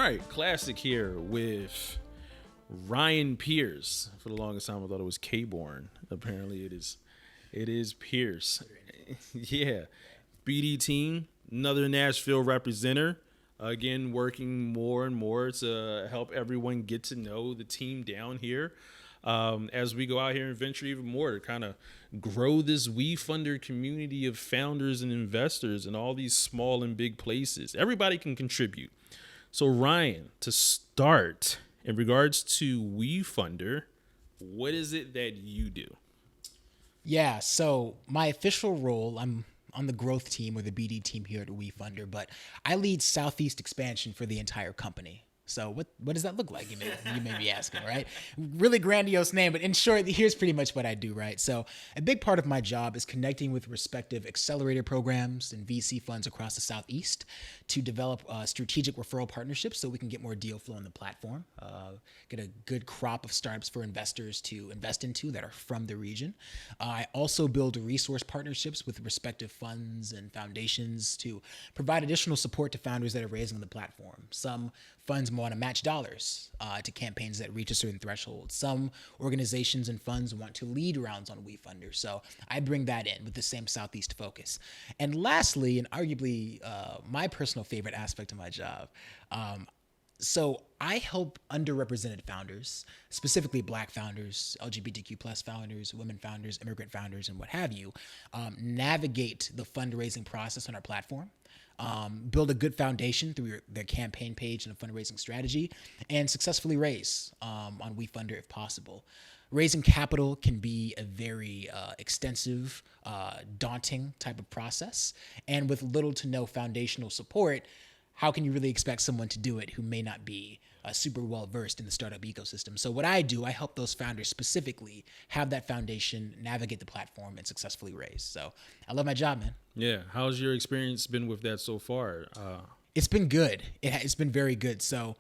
right, classic here with Ryan Pierce. For the longest time, I thought it was K-Born. Apparently, it is Pierce. Yeah, BD team, another Nashville representative. Again, working more and more to help everyone get to know the team down here. As we go out here and venture even more to kind of grow this Wefunder community of founders and investors in all these small and big places. Everybody can contribute. So Ryan, to start, in regards to Wefunder, what is it that you do? Yeah, so my official role, I'm on the growth team or the BD team here at Wefunder, but I lead Southeast expansion for the entire company. So what does that look like? You may be asking, right? Really grandiose name, but in short, here's pretty much what I do, right? So a big part of my job is connecting with respective accelerator programs and VC funds across the Southeast to develop strategic referral partnerships so we can get more deal flow on the platform, get a good crop of startups for investors to invest into that are from the region. I also build resource partnerships with respective funds and foundations to provide additional support to founders that are raising on the platform. Some funds want to match dollars to campaigns that reach a certain threshold. Some organizations and funds want to lead rounds on Wefunder. So I bring that in with the same Southeast focus. And lastly, and arguably my personal favorite aspect of my job, so I help underrepresented founders, specifically Black founders, LGBTQ plus founders, women founders, immigrant founders, and what have you, navigate the fundraising process on our platform. Build a good foundation through their campaign page and a fundraising strategy, and successfully raise on Wefunder if possible. Raising capital can be a very extensive, daunting type of process, and with little to no foundational support, how can you really expect someone to do it who may not be super well versed in the startup ecosystem? So what I do, I help those founders specifically have that foundation, navigate the platform, and successfully raise. So I love my job, man. Yeah, how's your experience been with that so far? It's been good. It's been very good. So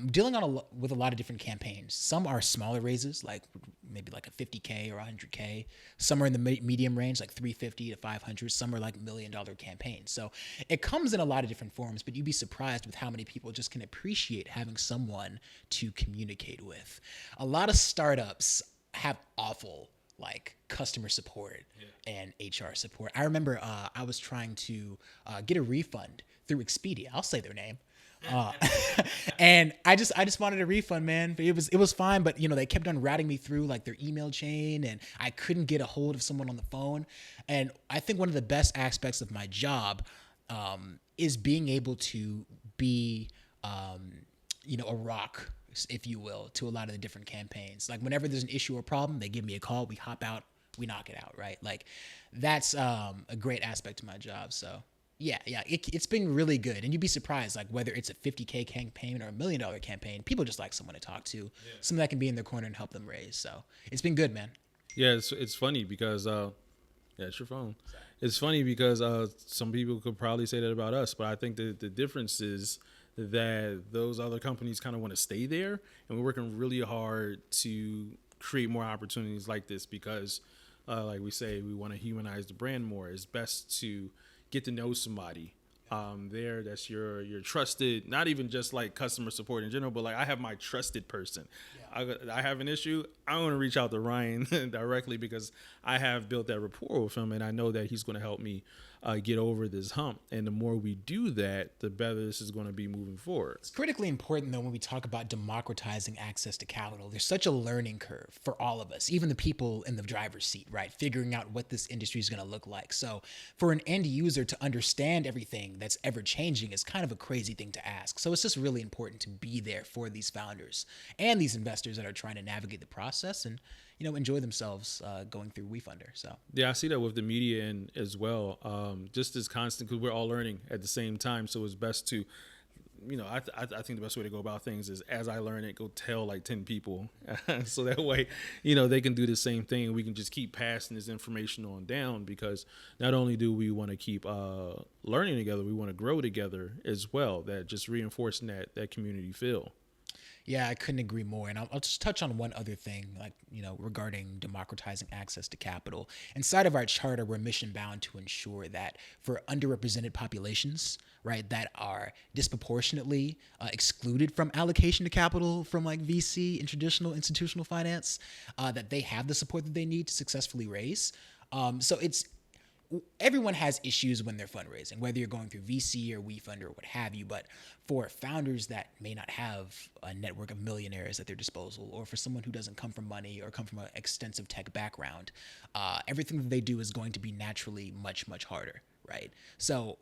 dealing with a lot of different campaigns. Some are smaller raises, like maybe like a 50K or 100K. Some are in the medium range, like 350 to 500. Some are like $1 million campaigns. So it comes in a lot of different forms, but you'd be surprised with how many people just can appreciate having someone to communicate with. A lot of startups have awful like customer support and HR support. I remember I was trying to get a refund through Expedia. I'll say their name. And I just wanted a refund, man. But it was fine, but they kept on routing me through like their email chain, and I couldn't get a hold of someone on the phone. And I think one of the best aspects of my job is being able to be a rock, if you will, to a lot of the different campaigns. Like whenever there's an issue or problem, they give me a call, we hop out, we knock it out, right? Like that's a great aspect of my job. So yeah, it's been really good. And you'd be surprised, like whether it's a 50K campaign or $1 million campaign, people just like someone to talk to, someone that can be in their corner and help them raise. So it's been good, man. Yeah, it's funny because it's your phone. It's funny because some people could probably say that about us, but I think the difference is that those other companies kind of want to stay there, and we're working really hard to create more opportunities like this because, like we say, we want to humanize the brand more. It's best to get to know somebody there that's your trusted, not even just like customer support in general, but like I have my trusted person. I have an issue, I'm going to reach out to Ryan directly because I have built that rapport with him, and I know that he's going to help me get over this hump. And the more we do that, the better this is going to be moving forward. It's critically important, though, when we talk about democratizing access to capital. There's such a learning curve for all of us, even the people in the driver's seat, right? Figuring out what this industry is going to look like. So for an end user to understand everything that's ever changing is kind of a crazy thing to ask. So it's just really important to be there for these founders and these investors that are trying to navigate the process and enjoy themselves going through Wefunder. So yeah, I see that with the media and as well, just as constant, because we're all learning at the same time. So it's best to, I think the best way to go about things is as I learn it, go tell like 10 people, so that way, they can do the same thing, and we can just keep passing this information on down. Because not only do we want to keep learning together, we want to grow together as well. That just reinforcing that community feel. Yeah, I couldn't agree more. And I'll just touch on one other thing, like, regarding democratizing access to capital. Inside of our charter, we're mission bound to ensure that for underrepresented populations, right, that are disproportionately excluded from allocation to capital from like VC and traditional institutional finance, that they have the support that they need to successfully raise. So everyone has issues when they're fundraising, whether you're going through VC or Wefunder or what have you. But for founders that may not have a network of millionaires at their disposal, or for someone who doesn't come from money or come from an extensive tech background, everything that they do is going to be naturally much, much harder, right? So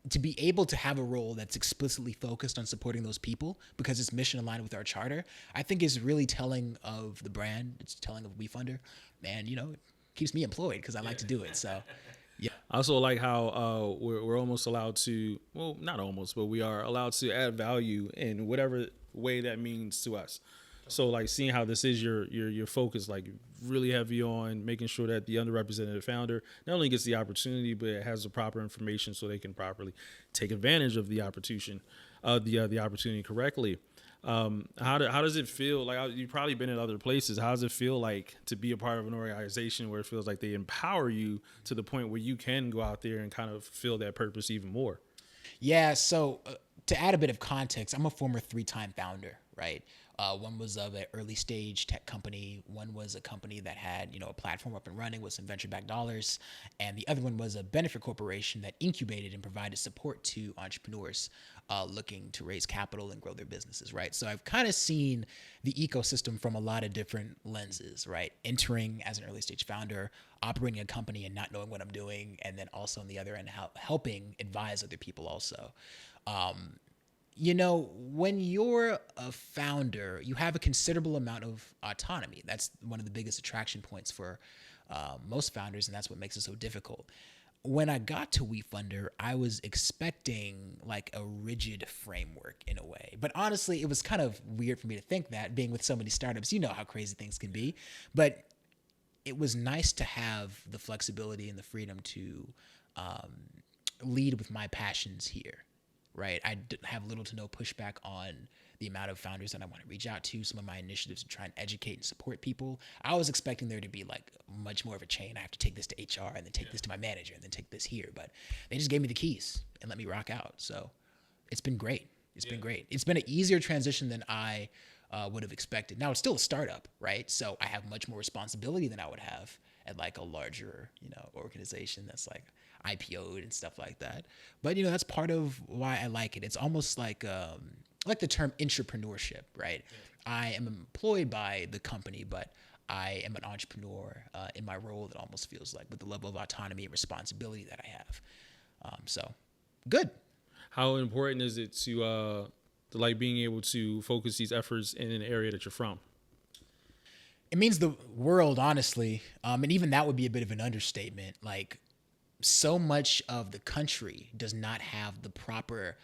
to be able to have a role that's explicitly focused on supporting those people because it's mission aligned with our charter, I think is really telling of the brand. It's telling of Wefunder. And, it keeps me employed because I like to do it. So, yeah. I also like how we're almost allowed to, well, not almost, but we are allowed to add value in whatever way that means to us. So like seeing how this is your focus, like really heavy on making sure that the underrepresented founder not only gets the opportunity, but it has the proper information so they can properly take advantage of the opportunity, the opportunity correctly. How does it feel? Like you've probably been in other places. How does it feel like to be a part of an organization where it feels like they empower you to the point where you can go out there and kind of feel that purpose even more? Yeah. So to add a bit of context, I'm a former 3-time founder, right? One was of an early stage tech company. One was a company that had, a platform up and running with some venture-backed dollars. And the other one was a benefit corporation that incubated and provided support to entrepreneurs looking to raise capital and grow their businesses, right? So I've kind of seen the ecosystem from a lot of different lenses, right? Entering as an early stage founder, operating a company and not knowing what I'm doing, and then also on the other end, helping advise other people also. When you're a founder, you have a considerable amount of autonomy. That's one of the biggest attraction points for most founders, and that's what makes it so difficult. When I got to Wefunder, I was expecting like a rigid framework in a way. But honestly, it was kind of weird for me to think that, being with so many startups. You know how crazy things can be. But it was nice to have the flexibility and the freedom to lead with my passions here. Right. I have little to no pushback on the amount of founders that I want to reach out to, some of my initiatives to try and educate and support people. I was expecting there to be like much more of a chain. I have to take this to HR and then take this to my manager and then take this here. But they just gave me the keys and let me rock out. So it's been great. It's been great. It's been an easier transition than I would have expected. Now it's still a startup, right? So I have much more responsibility than I would have at like a larger, organization that's like IPO'd and stuff like that. But that's part of why I like it. It's almost like the term entrepreneurship, right? Yeah. I am employed by the company, but I am an entrepreneur in my role. It almost feels like, with the level of autonomy and responsibility that I have. So good. How important is it to like being able to focus these efforts in an area that you're from? It means the world, honestly. And even that would be a bit of an understatement. Like, so much of the country does not have the proper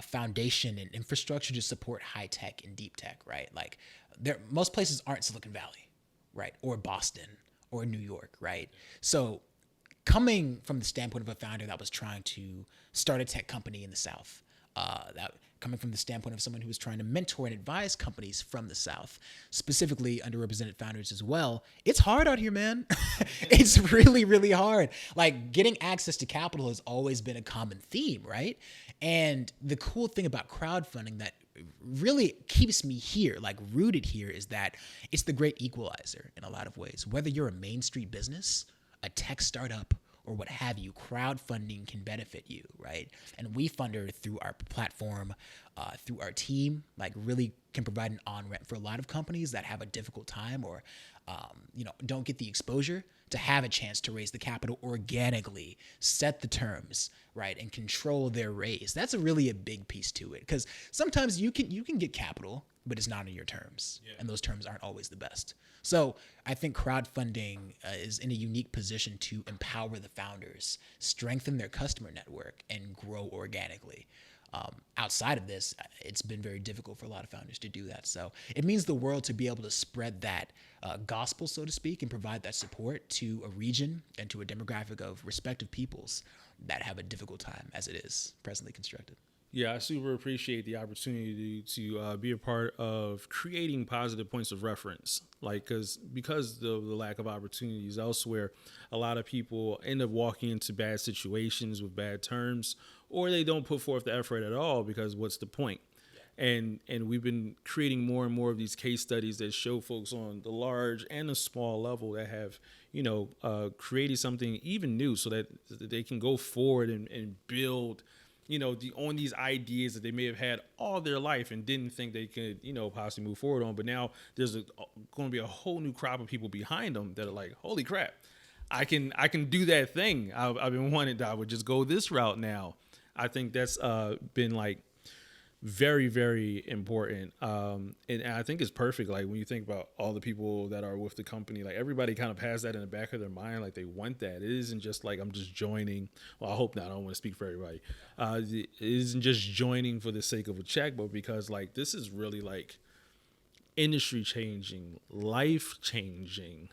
foundation and infrastructure to support high tech and deep tech, right? Like, most places aren't Silicon Valley, right? Or Boston or New York, right? So coming from the standpoint of a founder that was trying to start a tech company in the South, coming from the standpoint of someone who was trying to mentor and advise companies from the South, specifically underrepresented founders as well, it's hard out here, man. It's really, really hard. Like, getting access to capital has always been a common theme, right? And the cool thing about crowdfunding that really keeps me here, like rooted here, is that it's the great equalizer in a lot of ways. Whether you're a Main Street business, a tech startup, or what have you, crowdfunding can benefit you, right? And Wefunder, through our platform, through our team, like really can provide an on-ramp for a lot of companies that have a difficult time or, don't get the exposure to have a chance to raise the capital organically, set the terms, right, and control their raise. That's really a big piece to it, because sometimes you can get capital, but it's not on your terms, and those terms aren't always the best. So I think crowdfunding is in a unique position to empower the founders, strengthen their customer network, and grow organically. Outside of this, it's been very difficult for a lot of founders to do that. So it means the world to be able to spread that gospel, so to speak, and provide that support to a region and to a demographic of respective peoples that have a difficult time as it is presently constructed. Yeah, I super appreciate the opportunity to be a part of creating positive points of reference. Like, because of the lack of opportunities elsewhere, a lot of people end up walking into bad situations with bad terms, or they don't put forth the effort at all because what's the point? And we've been creating more and more of these case studies that show folks on the large and the small level that have created something even new so that they can go forward and build on these ideas that they may have had all their life and didn't think they could possibly move forward on. But now there's going to be a whole new crop of people behind them that are like, holy crap, I can do that thing I've been wanting. I would just go this route now. I think that's been like very, very important. And I think it's perfect. Like when you think about all the people that are with the company, like everybody kind of has that in the back of their mind. Like they want that. It isn't just like, I'm just joining. Well, I hope not. I don't want to speak for everybody. It isn't just joining for the sake of a check, but because like, this is really like industry changing, life changing,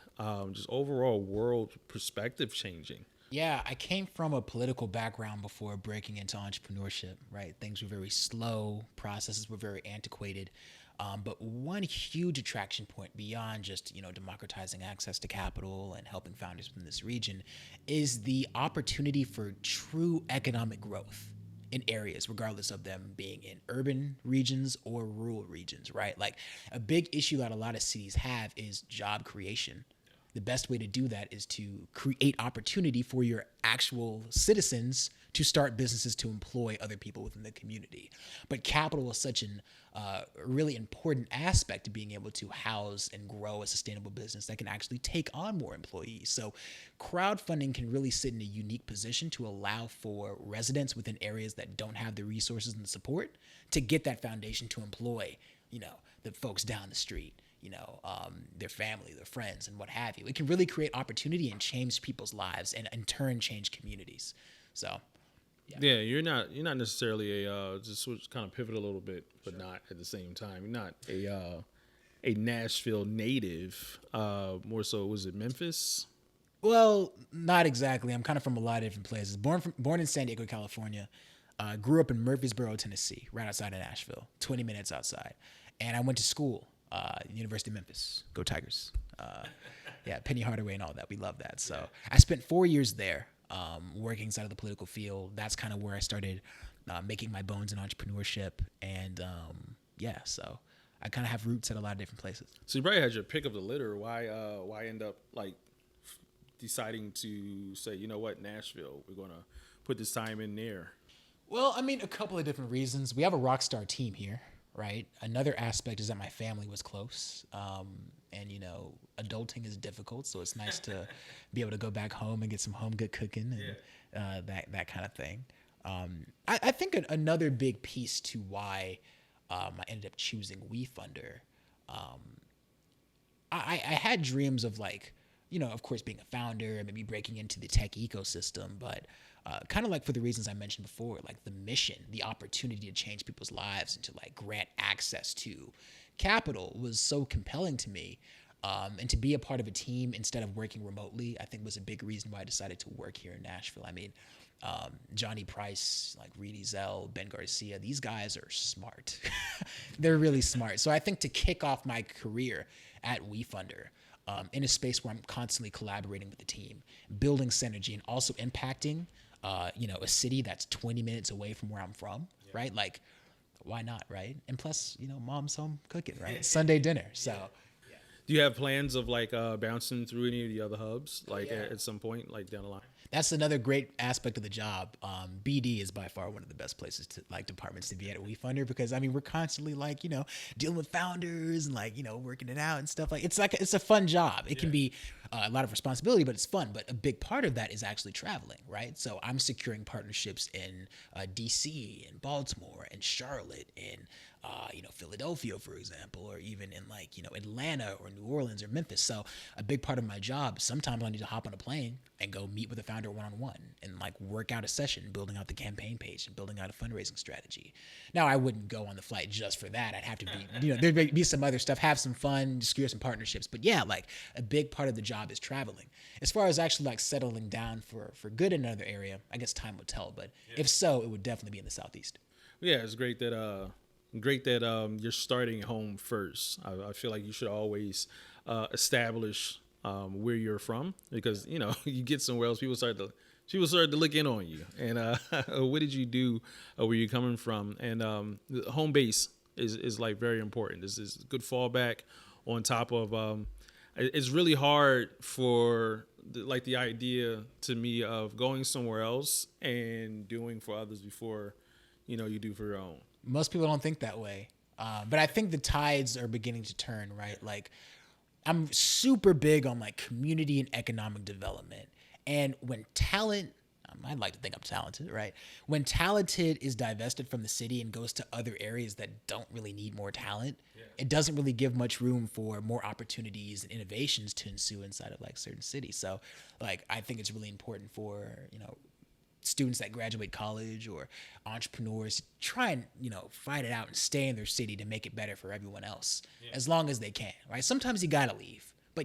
just overall world perspective changing. Yeah, I came from a political background before breaking into entrepreneurship, right? Things were very slow, processes were very antiquated. But one huge attraction point beyond just, democratizing access to capital and helping founders within this region is the opportunity for true economic growth in areas, regardless of them being in urban regions or rural regions, right? Like a big issue that a lot of cities have is job creation. The best way to do that is to create opportunity for your actual citizens to start businesses to employ other people within the community. But capital is such an really important aspect to being able to house and grow a sustainable business that can actually take on more employees. So crowdfunding can really sit in a unique position to allow for residents within areas that don't have the resources and the support to get that foundation to employ, the folks down the street. Their family, their friends, and what have you. It can really create opportunity and change people's lives, and in turn change communities. So, yeah, you're not necessarily just switch, kind of pivot a little bit, but not at the same time. You're not a Nashville native. More so, was it Memphis? well, not exactly. I'm kind of from a lot of different places. Born in San Diego, California. Grew up in Murfreesboro, Tennessee, right outside of Nashville, 20 minutes outside. And I went to school. University of Memphis, go Tigers. Penny Hardaway and all that. We love that. So I spent 4 years there working inside of the political field. That's kind of where I started making my bones in entrepreneurship. And so I kind of have roots at a lot of different places. So you probably had your pick of the litter. Why end up like deciding to say, you know what, Nashville, we're going to put this time in there? Well, I mean, a couple of different reasons. We have a rock star team here. Right. Another aspect is that my family was close. And, adulting is difficult. So it's nice to be able to go back home and get some home good cooking and that kind of thing. I think another big piece to why I ended up choosing Wefunder, I had dreams of like, of course, being a founder and maybe breaking into the tech ecosystem. But kind of like for the reasons I mentioned before, like the mission, the opportunity to change people's lives and to like grant access to capital was so compelling to me. And to be a part of a team instead of working remotely, I think was a big reason why I decided to work here in Nashville. I mean, Johnny Price, like Reedy Zell, Ben Garcia, these guys are smart. They're really smart. So I think to kick off my career at Wefunder, in a space where I'm constantly collaborating with the team, building synergy, and also impacting a city that's 20 minutes away from where I'm from, right? Like, why not, right? And plus, mom's home cooking, right? Sunday dinner. So, do you have plans of like bouncing through any of the other hubs, like at some point, like down the line? That's another great aspect of the job. BD is by far one of the best places to like departments to be at Wefunder because I mean we're constantly like dealing with founders and like working it out and stuff like it's a fun job. It can be a lot of responsibility, but it's fun. But a big part of that is actually traveling, right? So I'm securing partnerships in DC and Baltimore and Charlotte and Philadelphia, for example, or even in like Atlanta or New Orleans or Memphis. So a big part of my job, sometimes I need to hop on a plane and go meet with a founder one-on-one and like work out a session, building out the campaign page and building out a fundraising strategy. Now I wouldn't go on the flight just for that. I'd have to be, there'd be some other stuff, have some fun, secure some partnerships. But yeah, like a big part of the job is traveling. As far as actually like settling down for good in another area, I guess time will tell. But if so, it would definitely be in the Southeast. Yeah, it's great that you're starting home first. I feel like you should always establish where you're from, because you get somewhere else, people start to look in on you. And what did you do? Where you coming from? And the home base is like very important. This is a good fallback on top of. It's really hard for the idea to me of going somewhere else and doing for others before you do for your own. Most people don't think that way. But I think the tides are beginning to turn, right? Like, I'm super big on like community and economic development. And when talent, I'd like to think I'm talented, right? When talented is divested from the city and goes to other areas that don't really need more talent, it doesn't really give much room for more opportunities and innovations to ensue inside of like certain cities. So like, I think it's really important for, students that graduate college or entrepreneurs to try and, fight it out and stay in their city to make it better for everyone else as long as they can, right? Sometimes you gotta leave, but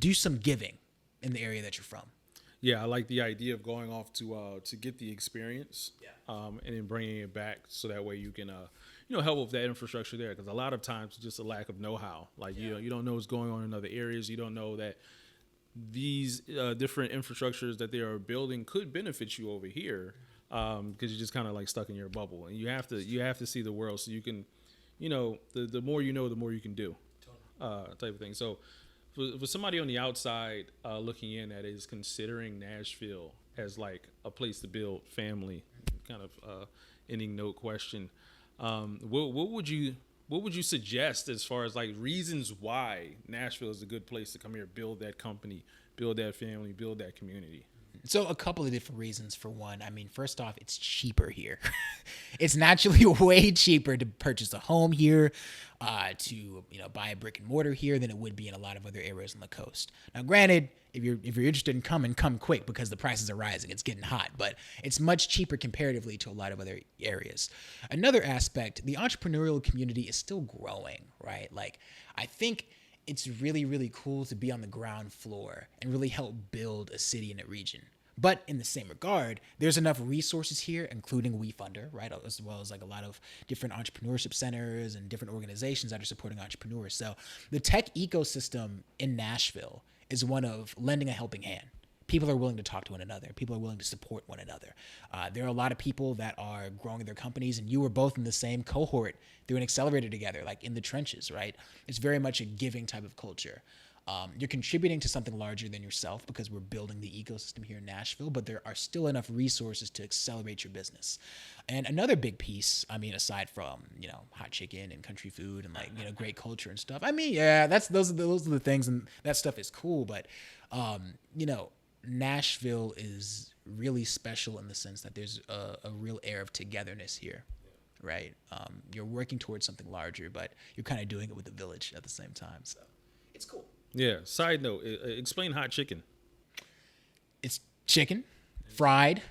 do some giving in the area that you're from. Yeah, I like the idea of going off to get the experience, and then bringing it back so that way you can help with that infrastructure there, because a lot of times it's just a lack of know-how. Like you don't know what's going on in other areas. You don't know that these different infrastructures that they are building could benefit you over here, because you're just kind of like stuck in your bubble, and you have to see the world so you can, the more the more you can do, type of thing. So for somebody on the outside looking in that is considering Nashville as like a place to build family, kind of ending note question, what would you suggest as far as like reasons why Nashville is a good place to come here, build that company, build that family, build that community? So a couple of different reasons. For one, I mean, first off, it's cheaper here. It's naturally way cheaper to purchase a home here, to buy a brick and mortar here than it would be in a lot of other areas on the coast. Now, granted, if you're interested in come quick, because the prices are rising. It's getting hot, but it's much cheaper comparatively to a lot of other areas. Another aspect, the entrepreneurial community is still growing, right? Like, I think it's really, really cool to be on the ground floor and really help build a city in a region. But in the same regard, there's enough resources here, including Wefunder, right, as well as like a lot of different entrepreneurship centers and different organizations that are supporting entrepreneurs. So the tech ecosystem in Nashville is one of lending a helping hand. People are willing to talk to one another. People are willing to support one another. There are a lot of people that are growing their companies, and you were both in the same cohort through an accelerator together, like in the trenches, right? It's very much a giving type of culture. You're contributing to something larger than yourself because we're building the ecosystem here in Nashville, but there are still enough resources to accelerate your business. And another big piece, I mean, aside from, hot chicken and country food and like, great culture and stuff. I mean, yeah, those are the things, and that stuff is cool, but, Nashville is really special in the sense that there's a real air of togetherness here, right? You're working towards something larger, but you're kind of doing it with the village at the same time. So it's cool. Yeah. Side note, explain hot chicken. It's chicken, fried,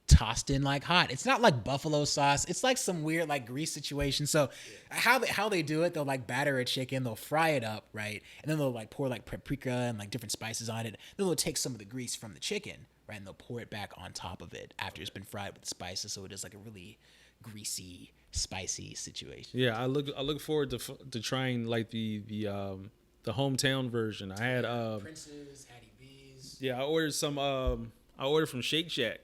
tossed in like hot. It's not like buffalo sauce. It's like some weird like grease situation. So how they do it, they'll like batter a chicken, they'll fry it up, right? And then they'll like pour like paprika and like different spices on it. Then they'll take some of the grease from the chicken, right? And they'll pour it back on top of it after it's been fried with spices. So it is like a really greasy, spicy situation. Yeah, I look forward to trying like the hometown version. I had Prince's, Hattie B's. Yeah, I ordered from Shake Shack,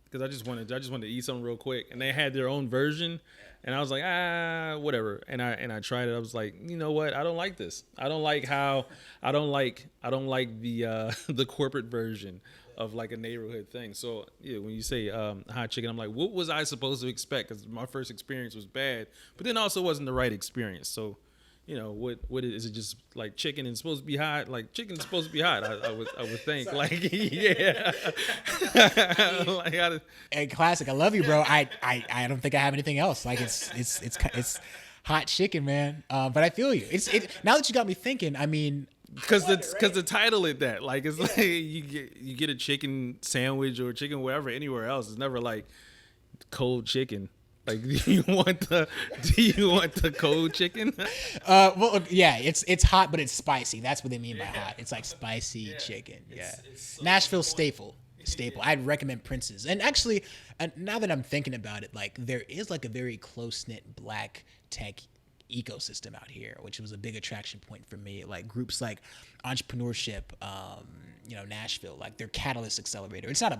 because I just wanted to eat something real quick, and they had their own version, and I was like, whatever. And I tried it. I was like, you know what? I don't like this. I don't like the corporate version of like a neighborhood thing. So yeah, when you say hot chicken, I'm like, what was I supposed to expect? Because my first experience was bad, but then also wasn't the right experience. So, what is it? Just like chicken is supposed to be hot? Like chicken is supposed to be hot? I would think. Sorry. Like yeah. Hey, classic. I love you, bro. I don't think I have anything else. Like it's hot chicken, man. But I feel you. Now that you got me thinking, I mean. Because the title is that, like, it's like you get a chicken sandwich or chicken wherever, anywhere else. It's never like cold chicken. Like, do you want the cold chicken? Well, yeah, it's hot, but it's spicy. That's what they mean by hot. It's like spicy chicken. Yeah, it's so Nashville staple. staple. I'd recommend Prince's. And actually, now that I'm thinking about it, like there is like a very close-knit black tech ecosystem out here, which was a big attraction point for me. Like groups like Entrepreneurship, Nashville, like their Catalyst Accelerator. It's not a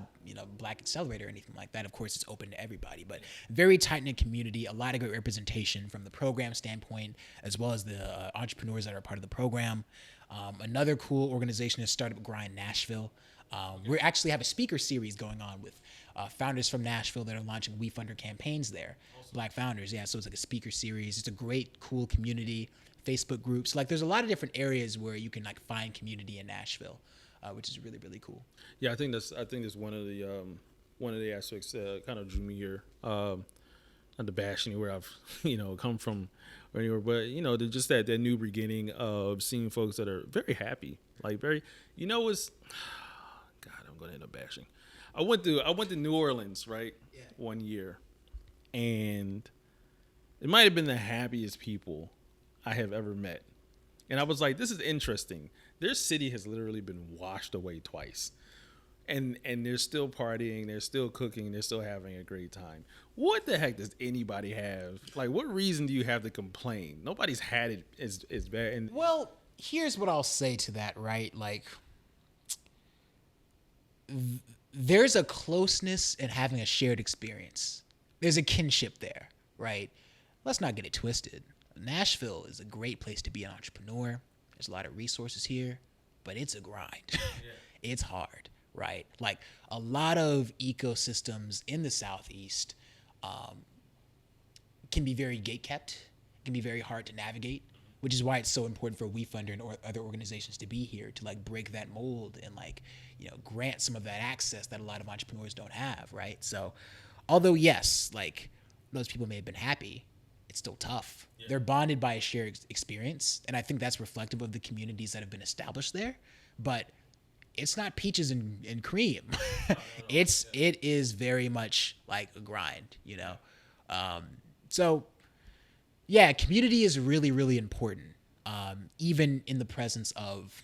black accelerator or anything like that. Of course, it's open to everybody, but very tight-knit community, a lot of great representation from the program standpoint, as well as the entrepreneurs that are part of the program. Another cool organization is Startup Grind Nashville. We actually have a speaker series going on with founders from Nashville that are launching Wefunder campaigns there. Awesome. Black founders, yeah. So it's like a speaker series. It's a great, cool community. Facebook groups. Like there's a lot of different areas where you can like find community in Nashville, which is really, really cool. Yeah, I think that's one of the aspects that kind of drew me here. Not to bash anywhere I've come from or anywhere, but just that new beginning of seeing folks that are very happy, like very was. God, I'm gonna end up bashing. I went to New Orleans, right? Yeah. One year, and it might have been the happiest people I have ever met. And I was like, this is interesting. Their city has literally been washed away twice. And they're still partying, they're still cooking, they're still having a great time. What the heck does anybody have? Like, what reason do you have to complain? Nobody's had it as bad. And well, here's what I'll say to that, right? Like, there's a closeness in having a shared experience. There's a kinship there, right? Let's not get it twisted. Nashville is a great place to be an entrepreneur. There's a lot of resources here, but it's a grind. Yeah. It's hard, right? Like a lot of ecosystems in the Southeast can be very gatekept, can be very hard to navigate, which is why it's so important for Wefunder and other organizations to be here to like break that mold and like, grant some of that access that a lot of entrepreneurs don't have, right? So although yes, like those people may have been happy, it's still tough. Yeah. They're bonded by a shared experience, and I think that's reflective of the communities that have been established there, but it's not peaches and cream. It is very much like a grind, So yeah, community is really, really important. Even in the presence of,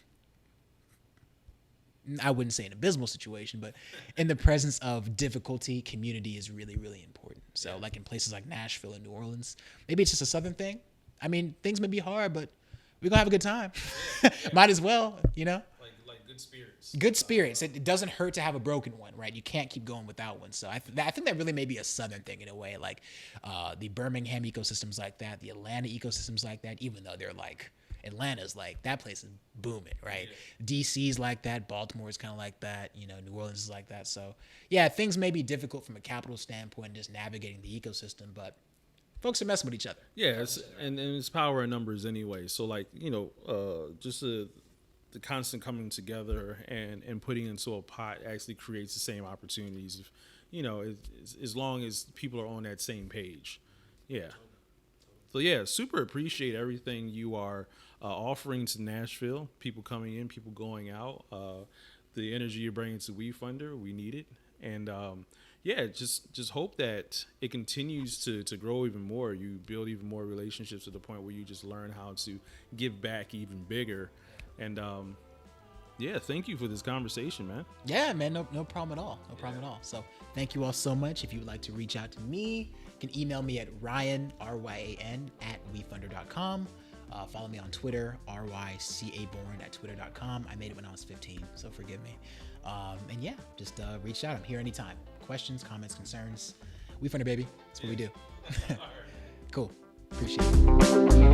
I wouldn't say an abysmal situation, but in the presence of difficulty, community is really, really important. So like in places like Nashville and New Orleans, maybe it's just a Southern thing. I mean, things may be hard, but we're gonna have a good time. Might as well, Like good spirits. Good spirits. It doesn't hurt to have a broken one, right? You can't keep going without one. So I think that really may be a Southern thing in a way. Like the Birmingham ecosystem's like that. The Atlanta ecosystem's like that, even though they're like, Atlanta's like, that place is booming, right? Yeah. DC's like that. Baltimore is kind of like that. New Orleans is like that. So yeah, things may be difficult from a capital standpoint, just navigating the ecosystem, but folks are messing with each other. Yeah, and it's power in numbers anyway. So like, just the constant coming together and putting into a pot actually creates the same opportunities. As long as people are on that same page. Yeah. So yeah, super appreciate everything you are offering to Nashville. People coming in, people going out. The energy you're bringing to Wefunder, we need it. And just hope that it continues to grow even more. You build even more relationships to the point where you just learn how to give back even bigger. And thank you for this conversation, man. Yeah, man, no problem at all. No problem at all. So thank you all so much. If you would like to reach out to me, you can email me at Ryan, RYAN, @wefunder.com. Follow me on Twitter, RYCABorn @twitter.com. I made it when I was 15, so forgive me. And yeah, just reach out. I'm here anytime. Questions, comments, concerns. Wefunder, baby. That's what we do. Cool. Appreciate it.